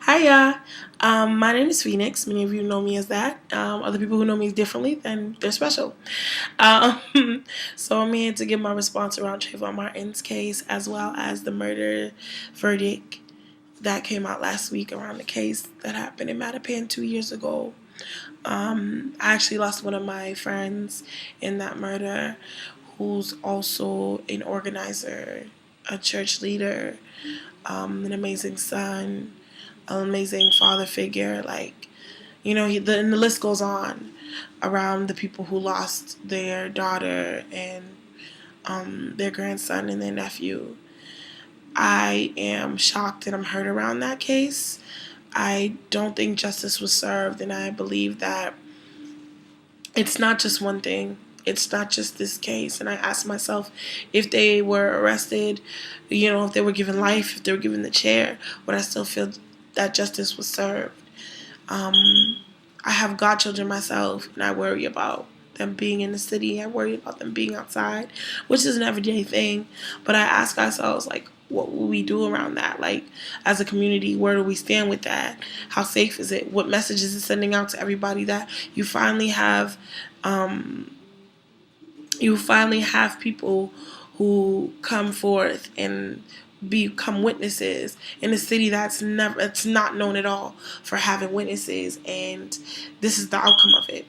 Hiya. My name is Phoenix. Many of you know me as that. Other people who know me differently, then they're special. Um, so I'm here to give my response around Trayvon Martin's case, as well as the murder verdict that came out last week around the case that happened in Mattapan 2 years ago. I actually lost one of my friends in that murder, who's also an organizer, a church leader, an amazing son, an amazing father figure. And the list goes on around the people who lost their daughter and their grandson and their nephew. I am shocked and I'm hurt around that case. I don't think justice was served, and I believe that it's not just one thing. It's not just this case. And I ask myself, if they were arrested, if they were given life, if they were given the chair, would I still feel that justice was served? I have godchildren myself, and I worry about them being in the city. I worry about them being outside, which is an everyday thing. But I ask ourselves, what will we do around that? Like, as a community, where do we stand with that? How safe is it? What message is it sending out to everybody that you finally have people who come forth and become witnesses in a city it's not known at all for having witnesses, and this is the outcome of it.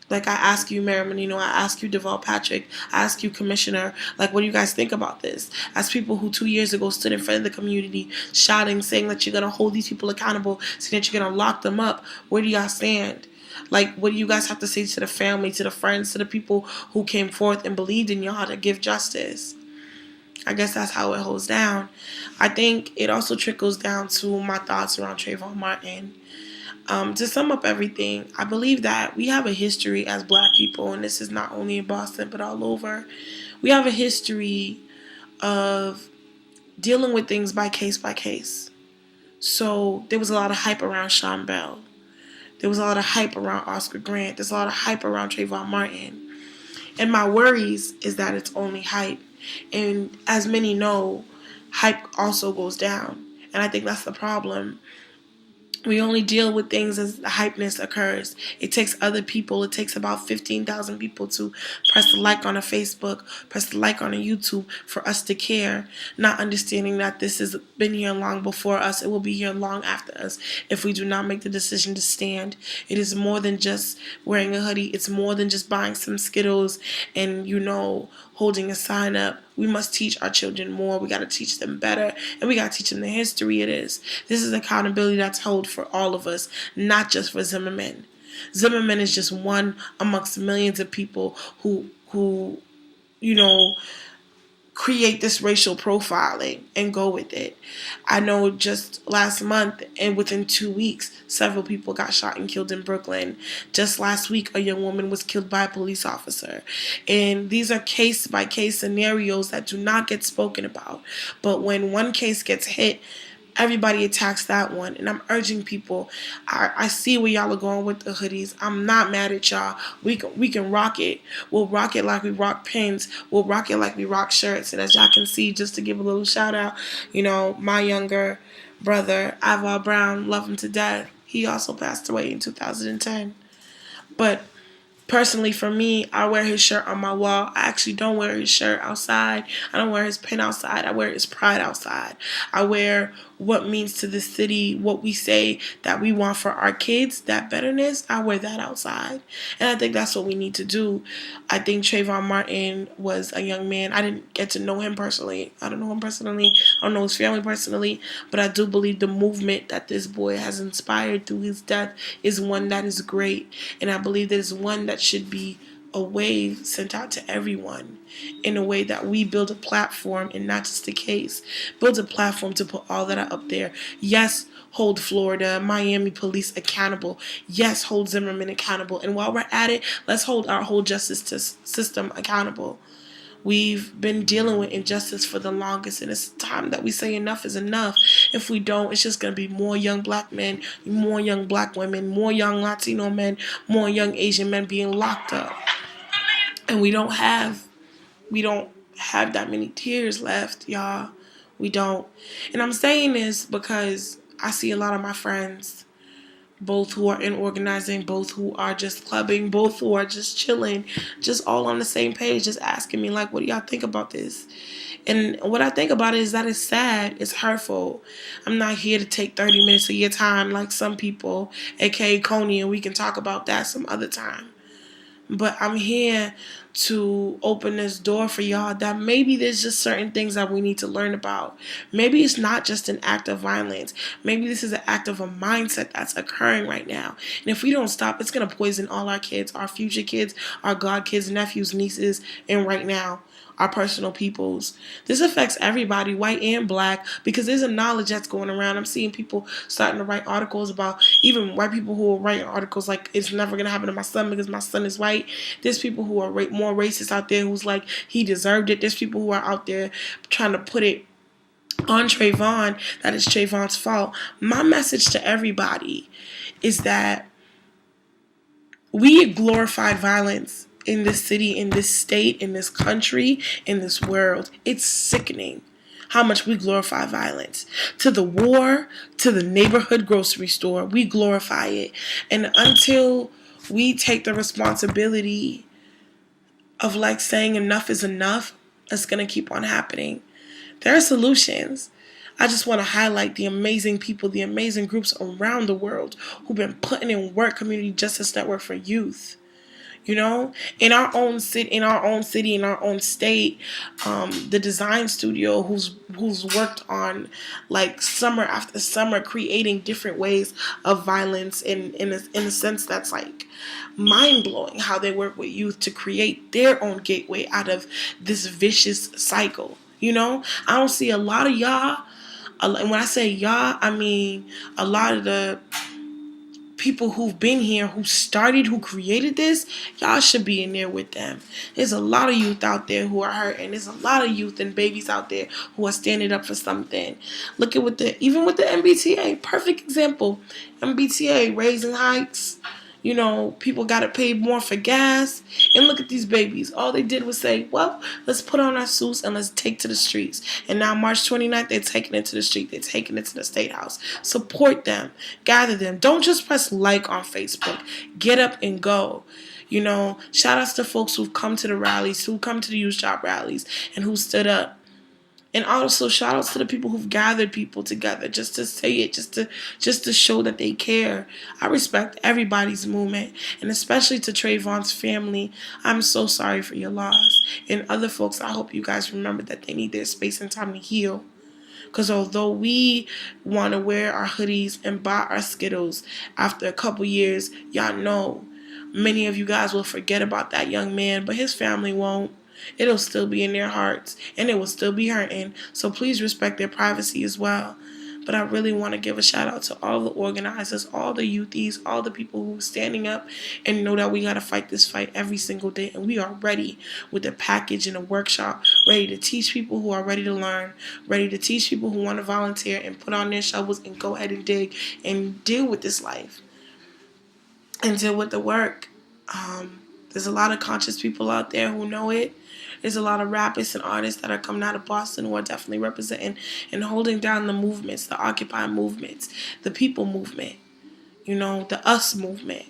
Like, I ask you, Mayor Menino, I ask you, Deval Patrick, I ask you, Commissioner, what do you guys think about this? As people who 2 years ago stood in front of the community shouting, saying that you're going to hold these people accountable, saying that you're going to lock them up, where do y'all stand? What do you guys have to say to the family, to the friends, to the people who came forth and believed in y'all to give justice? I guess that's how it holds down. I think it also trickles down to my thoughts around Trayvon Martin. To sum up everything, I believe that we have a history as black people, and this is not only in Boston but all over. We have a history of dealing with things by case. So there was a lot of hype around Sean Bell. There was a lot of hype around Oscar Grant. There's a lot of hype around Trayvon Martin. And my worries is that it's only hype. And as many know, hype also goes down. And I think that's the problem. We only deal with things as the hypeness occurs. It takes other people. It takes about 15,000 people to press the like on a Facebook, press the like on a YouTube for us to care, not understanding that this has been here long before us. It will be here long after us if we do not make the decision to stand. It is more than just wearing a hoodie. It's more than just buying some Skittles and, holding a sign up. We must teach our children more. We got to teach them better, and we got to teach them the history it is. This is accountability that's held for all of us, not just for Zimmerman. Zimmerman is just one amongst millions of people who create this racial profiling and go with it. I know just last month and within 2 weeks, several people got shot and killed in Brooklyn. Just last week, a young woman was killed by a police officer. And these are case-by-case scenarios that do not get spoken about. But when one case gets hit, everybody attacks that one. And I'm urging people, I see where y'all are going with the hoodies. I'm not mad at y'all. We can rock it. We'll rock it like we rock pins. We'll rock it like we rock shirts. And as y'all can see, just to give a little shout out, my younger brother, Ivor Brown, love him to death. He also passed away in 2010. But personally, for me, I wear his shirt on my wall. I actually don't wear his shirt outside. I don't wear his pin outside. I wear his pride outside. I wear what means to the city, what we say that we want for our kids, that betterness. I wear that outside. And I think that's what we need to do. I think Trayvon Martin was a young man. I didn't get to know him personally. I don't know him personally. I don't know his family personally. But I do believe the movement that this boy has inspired through his death is one that is great. And I believe that it's one that should be a wave sent out to everyone in a way that we build a platform and not just a case. Build a platform to put all that up there. Yes, hold Florida, Miami police accountable. Yes, hold Zimmerman accountable. And while we're at it, let's hold our whole justice system accountable. We've been dealing with injustice for the longest, and it's time that we say enough is enough. If we don't, it's just going to be more young black men, more young black women, more young Latino men, more young Asian men being locked up. And we don't have that many tears left, y'all. We don't. And I'm saying this because I see a lot of my friends, both who are in organizing, both who are just clubbing, both who are just chilling, just all on the same page, just asking me, like, what do y'all think about this? And what I think about it is that it's sad, it's hurtful. I'm not here to take 30 minutes of your time like some people, aka Coney, and we can talk about that some other time. But I'm here to open this door for y'all that maybe there's just certain things that we need to learn about. Maybe it's not just an act of violence. Maybe this is an act of a mindset that's occurring right now. And if we don't stop, it's going to poison all our kids, our future kids, our godkids, nephews, nieces, and right now, our personal peoples. This affects everybody, white and black, because there's a knowledge that's going around. I'm seeing people starting to write articles about, even white people who are writing articles like, it's never going to happen to my son because my son is white. There's people who are more racist out there who's like, he deserved it. There's people who are out there trying to put it on Trayvon that it's Trayvon's fault. My message to everybody is that we glorified violence in this city, in this state, in this country, in this world. It's sickening how much we glorify violence. To the war, to the neighborhood grocery store, we glorify it. And until we take the responsibility of like saying enough is enough, it's going to keep on happening. There are solutions. I just want to highlight the amazing people, the amazing groups around the world who've been putting in work. Community Justice Network for Youth. You know, in our own city, in our own state, the design studio who's worked on like summer after summer, creating different ways of violence in a sense that's like mind blowing. How they work with youth to create their own gateway out of this vicious cycle. You know, I don't see a lot of y'all. And when I say y'all, I mean a lot of the people who've been here, who started, who created this. Y'all should be in there with them. There's a lot of youth out there who are hurting. There's a lot of youth and babies out there who are standing up for something. Look at even with the MBTA, perfect example. MBTA raising hikes. You know, people got to pay more for gas. And look at these babies. All they did was say, well, let's put on our suits and let's take to the streets. And now March 29th, they're taking it to the street. They're taking it to the State House. Support them. Gather them. Don't just press like on Facebook. Get up and go. You know, shout outs to folks who've come to the rallies, who come to the youth job rallies, and who stood up. And also shout outs to the people who've gathered people together just to say it, just to show that they care. I respect everybody's movement, and especially to Trayvon's family. I'm so sorry for your loss. And other folks, I hope you guys remember that they need their space and time to heal. Because although we want to wear our hoodies and buy our Skittles, after a couple years, y'all know many of you guys will forget about that young man, but his family won't. It'll still be in their hearts, and it will still be hurting. So please respect their privacy as well. But I really want to give a shout out to all the organizers, all the youthies, all the people who are standing up and know that we got to fight this fight every single day. And we are ready with a package and a workshop, ready to teach people who are ready to learn, ready to teach people who want to volunteer and put on their shovels and go ahead and dig and deal with this life and deal with the work. There's a lot of conscious people out there who know it. There's a lot of rappers and artists that are coming out of Boston who are definitely representing and holding down the movements, the Occupy movements, the people movement, you know, the us movement.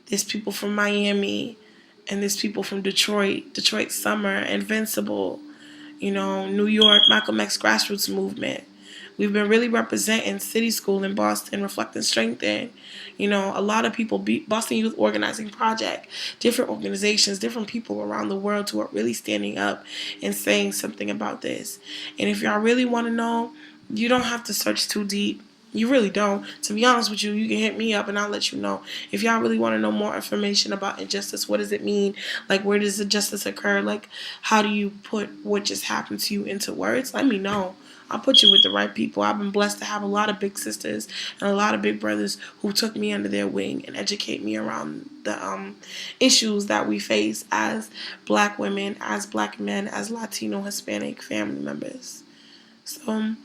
There's people from Miami, and there's people from Detroit Summer, Invincible, you know, New York, Malcolm X grassroots movement. We've been really representing City School in Boston, Reflecting Strength in. You know, a lot of people, Boston Youth Organizing Project, different organizations, different people around the world who are really standing up and saying something about this. And if y'all really want to know, you don't have to search too deep. You really don't. To be honest with you, you can hit me up and I'll let you know. If y'all really want to know more information about injustice, what does it mean? Like, where does injustice occur? Like, how do you put what just happened to you into words? Let me know. I'll put you with the right people. I've been blessed to have a lot of big sisters and a lot of big brothers who took me under their wing and educate me around the issues that we face as black women, as black men, as Latino, Hispanic family members. So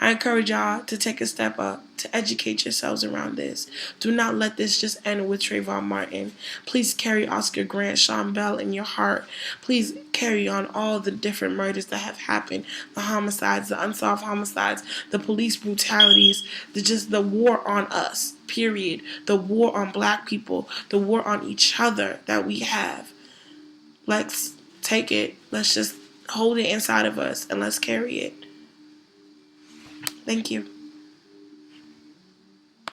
I encourage y'all to take a step up, to educate yourselves around this. Do not let this just end with Trayvon Martin. Please carry Oscar Grant, Sean Bell in your heart. Please carry on all the different murders that have happened, the homicides, the unsolved homicides, the police brutalities, the war on us, period. The war on black people, the war on each other that we have. Let's take it. Let's just hold it inside of us and let's carry it. Thank you.